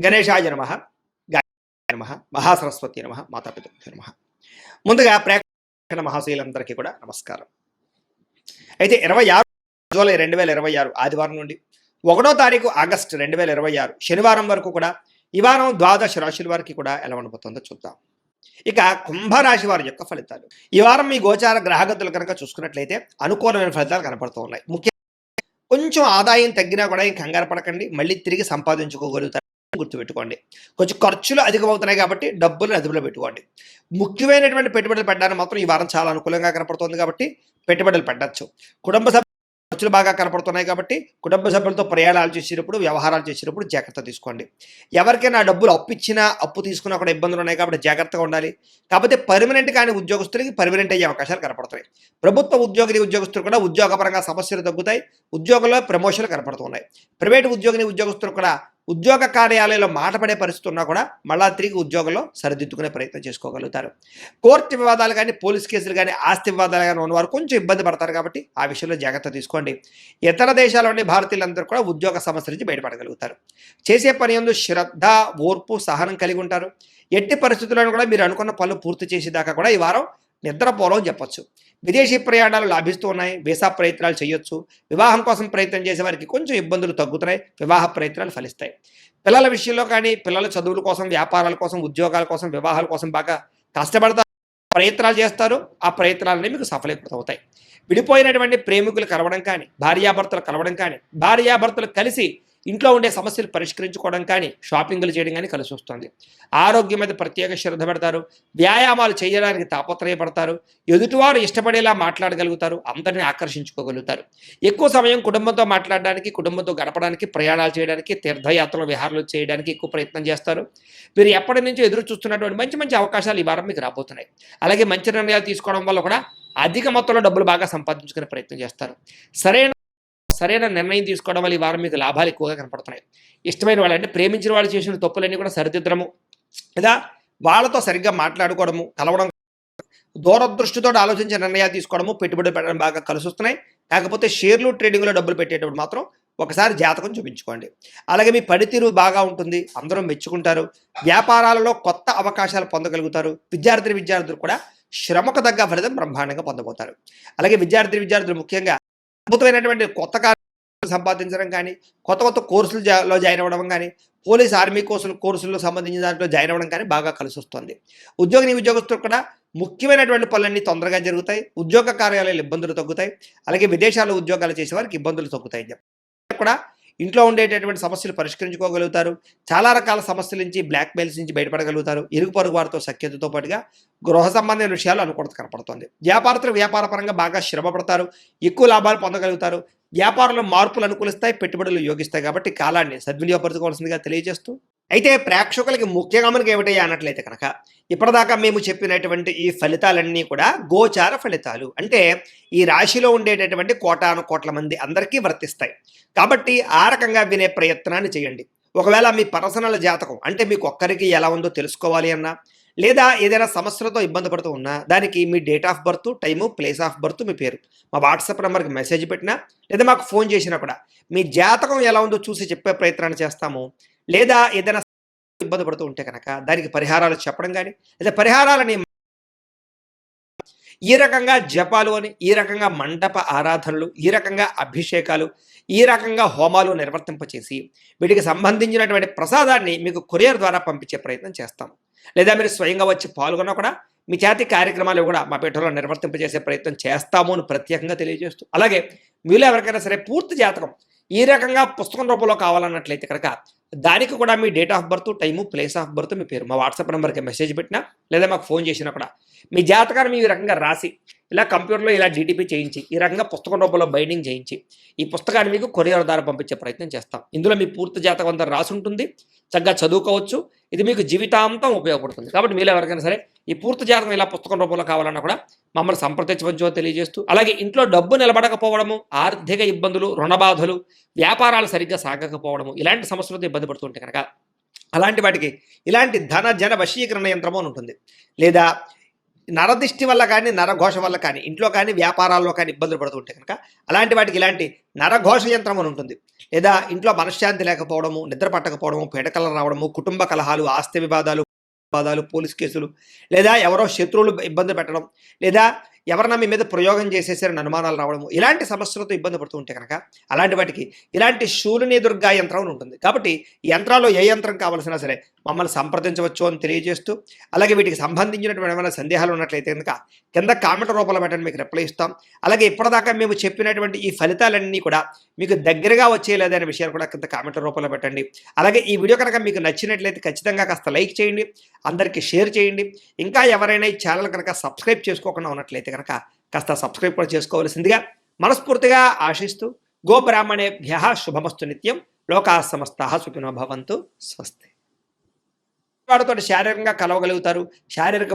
గణేశాయ నమః, గాయత్రీ నమః, మహాసరస్వతి నమః, మాతాపితృభ్యో నమః. ముందుగా ప్రేక్షక మహాశయులందరికీ కూడా నమస్కారం. అయితే 26 జూలై 2026 ఆదివారం నుండి 1వ తారీఖు ఆగస్టు 2026 శనివారం వరకు కూడా ఈ వారం ద్వాదశ రాశుల వారికి కూడా ఎలా ఉండబోతుందో చూద్దాం. ఇక కుంభరాశి వారి యొక్క ఫలితాలు. ఈ వారం మీ గోచార గ్రహగతులు కనుక చూసుకున్నట్లయితే అనుకూలమైన ఫలితాలు కనపడుతూ ఉన్నాయి. ముఖ్యంగా కొంచెం ఆదాయం తగ్గినా కూడా ఏం కంగారు పడకండి, మళ్ళీ తిరిగి సంపాదించుకోగలుగుతారు. గుర్తుపెట్టుకోండి. కొంచెం ఖర్చులు అధికమవుతున్నాయి కాబట్టి డబ్బులు అదుపులో పెట్టుకోండి. ముఖ్యమైనటువంటి పెట్టుబడులు పెట్టడానికి మాత్రం ఈ వారం చాలా అనుకూలంగా కనపడుతుంది కాబట్టి పెట్టుబడులు పెట్టచ్చు. కుటుంబ ఖర్చులు బాగా కనపడుతున్నాయి కాబట్టి కుటుంబ సభ్యులతో ప్రయాణాలు చేసేటప్పుడు, వ్యవహారాలు చేసేటప్పుడు జాగ్రత్త తీసుకోండి. ఎవరికైనా డబ్బులు అప్పు ఇచ్చినా, అప్పు తీసుకున్నా కూడా ఇబ్బందులు ఉన్నాయి కాబట్టి జాగ్రత్తగా ఉండాలి. కాకపోతే పర్మనెంట్ కాని ఉద్యోగస్తులకి పర్మనెంట్ అయ్యే అవకాశాలు కనపడుతున్నాయి. ప్రభుత్వ ఉద్యోగులు కూడా ఉద్యోగపరంగా సమస్యలు తగ్గుతాయి. ఉద్యోగంలో ప్రమోషన్లు కనపడుతున్నాయి. ప్రైవేటు ఉద్యోగులు కూడా ఉద్యోగ కార్యాలయంలో మాట పడే పరిస్థితి ఉన్నా కూడా మళ్ళా తిరిగి ఉద్యోగంలో సరిదిద్దుకునే ప్రయత్నం చేసుకోగలుగుతారు. కోర్టు వివాదాలు కానీ, పోలీస్ కేసులు కానీ, ఆస్తి వివాదాలు కానీ ఉన్నవారు కొంచెం ఇబ్బంది పడతారు కాబట్టి ఆ విషయంలో జాగ్రత్త తీసుకోండి. ఇతర దేశాల్లోని భారతీయులందరూ కూడా ఉద్యోగ సమస్య నుంచి బయటపడగలుగుతారు. చేసే పని యందు శ్రద్ధ, ఓర్పు, సహనం కలిగి ఉంటారు. ఎట్టి పరిస్థితుల్లో కూడా మీరు అనుకున్న పనులు పూర్తి చేసేదాకా కూడా ఈ వారం నిద్రపోవడం చెప్పొచ్చు. విదేశీ ప్రయాణాలు లాభిస్తూ ఉన్నాయి. వీసా ప్రయత్నాలు చేయొచ్చు. వివాహం కోసం ప్రయత్నం చేసే వారికి కొంచెం ఇబ్బందులు తగ్గుతున్నాయి. వివాహ ప్రయత్నాలు ఫలిస్తాయి. పిల్లల విషయంలో కానీ, పిల్లల చదువుల కోసం, వ్యాపారాల కోసం, ఉద్యోగాల కోసం, వివాహాల కోసం బాగా కష్టపడతారు, ప్రయత్నాలు చేస్తారు. ఆ ప్రయత్నాలన్నీ మీకు సఫలీకృతమవుతాయి. విడిపోయినటువంటి ప్రేమికులు కలవడం కానీ, భార్యాభర్తలు కలవడం కానీ, భార్యాభర్తలు కలిసి ఇంట్లో ఉండే సమస్యలు పరిష్కరించుకోవడం కానీ, షాపింగ్లు చేయడం కానీ కలిసి వస్తుంది. ఆరోగ్యం మీద ప్రత్యేక శ్రద్ధ పెడతారు. వ్యాయామాలు చేయడానికి తాపత్రయపడతారు. ఎదుటివారు ఇష్టపడేలా మాట్లాడగలుగుతారు. అందరినీ ఆకర్షించుకోగలుగుతారు. ఎక్కువ సమయం కుటుంబంతో మాట్లాడడానికి, కుటుంబంతో గడపడానికి, ప్రయాణాలు చేయడానికి, తీర్థయాత్రలు, విహారాలు చేయడానికి ఎక్కువ ప్రయత్నం చేస్తారు. మీరు ఎప్పటి నుంచో ఎదురు చూస్తున్నటువంటి మంచి మంచి అవకాశాలు ఈ వారం మీకు రాబోతున్నాయి. అలాగే మంచి నిర్ణయాలు తీసుకోవడం వల్ల కూడా అధిక మొత్తంలో డబ్బులు బాగా సంపాదించుకునే ప్రయత్నం చేస్తారు. సరైన నిర్ణయం తీసుకోవడం వల్ల ఈ వారం మీకు లాభాలు ఎక్కువగా కనపడుతున్నాయి. ఇష్టమైన వాళ్ళు అంటే ప్రేమించిన వాళ్ళు చేసిన తప్పులన్నీ కూడా సరిదిద్దడము, లేదా వాళ్ళతో సరిగ్గా మాట్లాడుకోవడము, కలవడం, దూరదృష్టితో ఆలోచించే నిర్ణయాలు తీసుకోవడము, పెట్టుబడి పెట్టడం బాగా కలిసి వస్తున్నాయి. కాకపోతే షేర్లు, ట్రేడింగ్లో డబ్బులు పెట్టేటప్పుడు మాత్రం ఒకసారి జాతకం చూపించుకోండి. అలాగే మీ పనితీరు బాగా ఉంటుంది. అందరూ మెచ్చుకుంటారు. వ్యాపారాలలో కొత్త అవకాశాలు పొందగలుగుతారు. విద్యార్థులు కూడా శ్రమకు తగ్గ ఫలితం బ్రహ్మాండంగా పొందబోతారు. అలాగే విద్యార్థులు ముఖ్యంగా అద్భుతమైనటువంటి కొత్త కార్యాలు సంపాదించడం కానీ, కొత్త కోర్సులలో జాయిన్ అవ్వడం కానీ, పోలీస్, ఆర్మీ కోర్సుల్లో సంబంధించిన దాంట్లో జాయిన్ అవ్వడం కానీ బాగా కలిసి వస్తుంది. ఉద్యోగస్తులు కూడా ముఖ్యమైనటువంటి పనులన్నీ తొందరగా జరుగుతాయి. ఉద్యోగ కార్యాలయాలు ఇబ్బందులు తగ్గుతాయి. అలాగే విదేశాల్లో ఉద్యోగాలు చేసే వారికి ఇబ్బందులు తగ్గుతాయి. కూడా ఇంట్లో ఉండేటటువంటి సమస్యలు పరిష్కరించుకోగలుగుతారు. చాలా రకాల సమస్యల నుంచి, బ్లాక్మెయిల్స్ నుంచి బయటపడగలుగుతారు. ఇరుగు పొరుగు వారితో సఖ్యతతో పాటుగా గృహ సంబంధమైన విషయాలు అనుకూలత కనపడుతుంది. వ్యాపారపరంగా బాగా శ్రమ పడతారు. ఎక్కువ లాభాలు పొందగలుగుతారు. వ్యాపారంలో మార్పులు అనుకూలిస్తాయి. పెట్టుబడులు యోగిస్తాయి. కాబట్టి కాలాన్ని సద్వినియోగపరచుకోవాల్సిందిగా తెలియజేస్తూ, అయితే ప్రేక్షకులకి ముఖ్యంగా మనకి ఏమిటయ్యా అన్నట్లయితే కనుక ఇప్పటిదాకా మేము చెప్పినటువంటి ఈ ఫలితాలన్నీ కూడా గోచార ఫలితాలు. అంటే ఈ రాశిలో ఉండేటటువంటి కోటాను కోట్ల మంది అందరికీ వర్తిస్తాయి. కాబట్టి ఆ రకంగా వినే ప్రయత్నాన్ని చేయండి. ఒకవేళ మీ పర్సనల్ జాతకం అంటే మీకు ఒక్కరికి ఎలా ఉందో తెలుసుకోవాలి అన్నా, లేదా ఏదైనా సమస్యలతో ఇబ్బంది పడుతూ ఉన్నా, దానికి మీ date of birth, time, place of birth, మీ పేరు మా వాట్సాప్ నెంబర్కి మెసేజ్ పెట్టినా, లేదా మాకు ఫోన్ చేసినా కూడా మీ జాతకం ఎలా ఉందో చూసి చెప్పే ప్రయత్నాన్ని చేస్తాము. లేదా ఏదైనా ఇబ్బంది పడుతూ ఉంటే కనుక దానికి పరిహారాలు చెప్పడం కానీ, లేదా పరిహారాలని ఈ రకంగా జపాలు అని, ఈ రకంగా మండప ఆరాధనలు, ఈ రకంగా అభిషేకాలు, ఈ రకంగా హోమాలు నిర్వర్తింపచేసి వీటికి సంబంధించినటువంటి ప్రసాదాన్ని మీకు కొరియర్ ద్వారా పంపించే ప్రయత్నం చేస్తాము. లేదా మీరు స్వయంగా వచ్చి పాల్గొన్నా కూడా మీ చేతి కార్యక్రమాలు కూడా మా పీఠంలో నిర్వర్తింపజేసే ప్రయత్నం చేస్తాము అని ప్రత్యేకంగా తెలియజేస్తూ, అలాగే మీలో ఎవరికైనా సరే పూర్తి జాతకం ఈ రకంగా పుస్తకం రూపంలో కావాలన్నట్లయితే కనుక దానికి కూడా మీ date of birth, time, place of birth, మీ పేరు మా వాట్సాప్ నెంబర్కి మెసేజ్ పెట్టినా, లేదా మాకు ఫోన్ చేసినా కూడా మీ జాతకాన్ని ఈ రకంగా రాసి ఇలా కంప్యూటర్లో ఇలా డీటీపీ చేయించి ఈ రకంగా పుస్తకం రూపంలో బైండింగ్ చేయించి ఈ పుస్తకాన్ని మీకు కొరియర్ ద్వారా పంపించే ప్రయత్నం చేస్తాం. ఇందులో మీ పూర్తి జాతకం అంతా రాసి ఉంటుంది. చక్కగా చదువుకోవచ్చు. ఇది మీకు జీవితాంతం ఉపయోగపడుతుంది. కాబట్టి మీరు ఎవరికైనా సరే ఈ పూర్తి జాతకం ఇలా పుస్తకం రూపంలో కావాలన్నా కూడా మమ్మల్ని సంప్రదించవచ్చో తెలియజేస్తూ, అలాగే ఇంట్లో డబ్బు నిలబడకపోవడము, ఆర్థిక ఇబ్బందులు, రుణబాధలు, వ్యాపారాలు సరిగ్గా సాగకపోవడము, ఇలాంటి సమస్యలతో ఇబ్బంది పడుతుంటే కనుక అలాంటి వాటికి ఇలాంటి ధన జన వశీకరణ యంత్రము అని ఉంటుంది. లేదా నరదిష్టి వల్ల కానీ, నరఘోష వల్ల కానీ, ఇంట్లో కానీ, వ్యాపారాల్లో కానీ ఇబ్బందులు పడుతూ ఉంటే కనుక అలాంటి వాటికి ఇలాంటి నరఘోష యంత్రం అని ఉంటుంది. లేదా ఇంట్లో మనశ్శాంతి లేకపోవడము, నిద్ర పట్టకపోవడము, పీడకలలు రావడము, కుటుంబ కలహాలు, ఆస్తి వివాదాలు, పోలీస్ కేసులు, లేదా ఎవరో శత్రువులు ఇబ్బంది పెట్టడం, లేదా ఎవరన్నా మీ మీద ప్రయోగం చేసేసారని అనుమానాలు రావడము, ఇలాంటి సమస్యలతో ఇబ్బంది పడుతూ ఉంటే కనుక అలాంటి వాటికి ఇలాంటి శూలిని దుర్గా యంత్రం అని ఉంటుంది. కాబట్టి ఈ యంత్రాల్లో ఏ యంత్రం కావాల్సినా సరే మమ్మల్ని సంప్రదించవచ్చు అని తెలియజేస్తూ, అలాగే వీటికి సంబంధించినటువంటి ఏమైనా సందేహాలు ఉన్నట్లయితే కనుక కింద కామెంట్ రూపంలో పెట్టండి, మీకు రిప్లై ఇస్తాం. అలాగే ఇప్పటిదాకా మేము చెప్పినటువంటి ఈ ఫలితాలన్నీ కూడా మీకు దగ్గరగా వచ్చేయలేదనే విషయాలు కూడా కింద కామెంట్ రూపంలో పెట్టండి. అలాగే ఈ వీడియో కనుక మీకు నచ్చినట్లయితే ఖచ్చితంగా కాస్త లైక్ చేయండి, అందరికీ షేర్ చేయండి. ఇంకా ఎవరైనా ఈ ఛానల్ కనుక సబ్స్క్రైబ్ చేసుకోకుండా ఉన్నట్లయితే కనుక కాస్త సబ్స్క్రైబ్ కూడా చేసుకోవాల్సిందిగా మనస్ఫూర్తిగా ఆశిస్తూ, గోబ్రాహ్మణేభ్యః శుభమస్తు నిత్యం, లోకాః సమస్తాః సుఖినో భవంతు, స్వస్తి. వాడితో శారీరకంగా కలవగలుగుతారు, శారీరక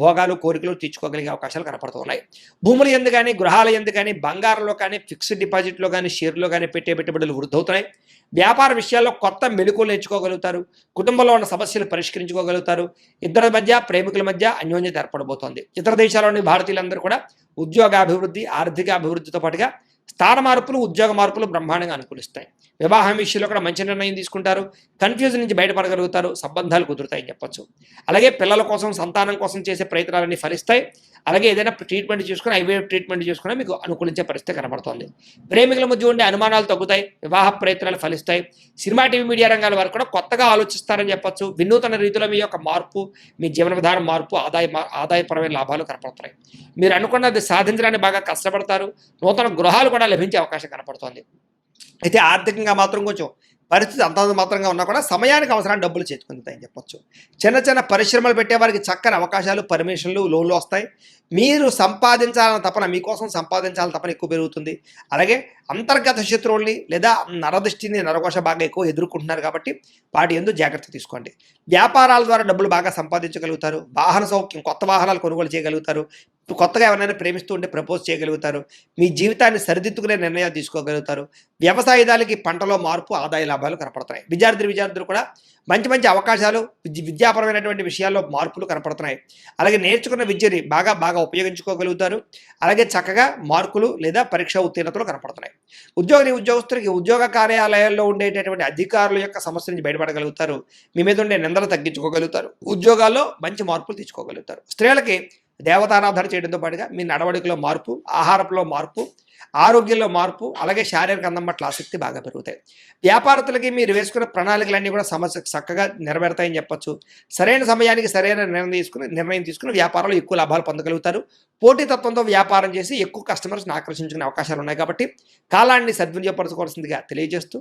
భోగాలు కోరికలు తీర్చుకోగలిగే అవకాశాలు కనపడుతున్నాయి. భూముల యందు కానీ, గృహాల యందు కానీ, బంగారంలో కానీ, ఫిక్స్డ్ డిపాజిట్లో కానీ, షేర్లో కానీ పెట్టే పెట్టుబడులు వృద్ధి అవుతున్నాయి. వ్యాపార విషయాల్లో కొత్త మెళుకువలు నేర్చుకోగలుగుతారు. కుటుంబంలో ఉన్న సమస్యలు పరిష్కరించుకోగలుగుతారు. ఇద్దరి మధ్య, ప్రేమికుల మధ్య అన్యోన్యత ఏర్పడబోతోంది. ఇతర దేశాల్లోని భారతీయులందరూ కూడా ఉద్యోగాభివృద్ధి, ఆర్థిక అభివృద్ధితో పాటుగా స్థాన మార్పులు, ఉద్యోగ మార్పులు బ్రహ్మాండంగా అనుకూలిస్తాయి. వివాహం విషయంలో కూడా మంచి నిర్ణయం తీసుకుంటారు. కన్ఫ్యూజన్ నుంచి బయటపడగలుగుతారు. సంబంధాలు కుదురుతాయని చెప్పొచ్చు. అలాగే పిల్లల కోసం, సంతానం కోసం చేసే ప్రయత్నాలన్నీ ఫలిస్తాయి. అలాగే ఏదైనా ట్రీట్మెంట్ చేసుకుని, ఐవీఎఫ్ ట్రీట్మెంట్ చేసుకుని మీకు అనుకూలించే పరిస్థితి కనబడుతోంది. ప్రేమికుల మధ్య ఉండే అనుమానాలు తగ్గుతాయి. వివాహ ప్రయత్నాలు ఫలిస్తాయి. సినిమా, టీవీ, మీడియా రంగాల వారు కూడా కొత్తగా ఆలోచిస్తారని చెప్పొచ్చు. వినూతన రీతిలో మీ యొక్క మార్పు, మీ జీవన విధానం మార్పు, ఆదాయపరమైన లాభాలు కనపడుతున్నాయి. మీరు అనుకున్నది సాధించడానికి బాగా కష్టపడతారు. నూతన గృహాలు కూడా లభించే అవకాశం కనపడుతోంది. అయితే ఆర్థికంగా మాత్రం కొంచెం పరిస్థితి అంతంత మాత్రంగా ఉన్నా కూడా సమయానికి అవసరాన్ని డబ్బులు చేతుకుంటాయని చెప్పొచ్చు. చిన్న చిన్న పరిశ్రమలు పెట్టేవారికి చక్కని అవకాశాలు, పర్మిషన్లు, లోన్లు వస్తాయి. మీరు సంపాదించాలని తపన, మీకోసం సంపాదించాలని తపన ఎక్కువ పెరుగుతుంది. అలాగే అంతర్గత శత్రువుల్ని లేదా నరదృష్టిని, నరకోశ బాగా ఎక్కువ ఎదుర్కొంటున్నారు కాబట్టి వాటి యందు జాగ్రత్త తీసుకోండి. వ్యాపారాల ద్వారా డబ్బులు బాగా సంపాదించగలుగుతారు. వాహన సౌఖ్యం, కొత్త వాహనాలు కొనుగోలు చేయగలుగుతారు. కొత్తగా ఎవరైనా ప్రేమిస్తూ ఉంటే ప్రపోజ్ చేయగలుగుతారు. మీ జీవితాన్ని సరిదిద్దుకునే నిర్ణయాలు తీసుకోగలుగుతారు. వ్యవసాయదానికి పంటలో మార్పు, ఆదాయ లాభాలు కనపడుతున్నాయి. విద్యార్థులు కూడా మంచి మంచి అవకాశాలు, విద్యాపరమైనటువంటి విషయాల్లో మార్పులు కనపడుతున్నాయి. అలాగే నేర్చుకున్న విద్యని బాగా ఉపయోగించుకోగలుగుతారు. అలాగే చక్కగా మార్కులు లేదా పరీక్ష ఉత్తీర్ణతలు కనపడుతున్నాయి. ఉద్యోగస్తులకి ఉద్యోగ కార్యాలయాల్లో ఉండేటటువంటి అధికారుల యొక్క సమస్య నుంచి బయటపడగలుగుతారు. మీ మీద ఉండే నిందలు తగ్గించుకోగలుగుతారు. ఉద్యోగాల్లో మంచి మార్పులు తీసుకోగలుగుతారు. స్త్రీలకి దేవతారాధన చేయడంతో పాటుగా మీ నడవడికలో మార్పు, ఆహారంలో మార్పు, ఆరోగ్యంలో మార్పు, అలాగే శారీరక అందం పట్ల ఆసక్తి బాగా పెరుగుతాయి. వ్యాపారస్తులకి మీరు వేసుకున్న ప్రణాళికలన్నీ కూడా సమస్య చక్కగా నెరవేరుతాయని చెప్పొచ్చు. సరైన సమయానికి సరైన నిర్ణయం తీసుకుని వ్యాపారంలో ఎక్కువ లాభాలు పొందగలుగుతారు. పోటీతత్వంతో వ్యాపారం చేసి ఎక్కువ కస్టమర్స్ని ఆకర్షించుకునే అవకాశాలు ఉన్నాయి కాబట్టి కాలాన్ని సద్వినియోగపరచుకోవాల్సిందిగా తెలియజేస్తూ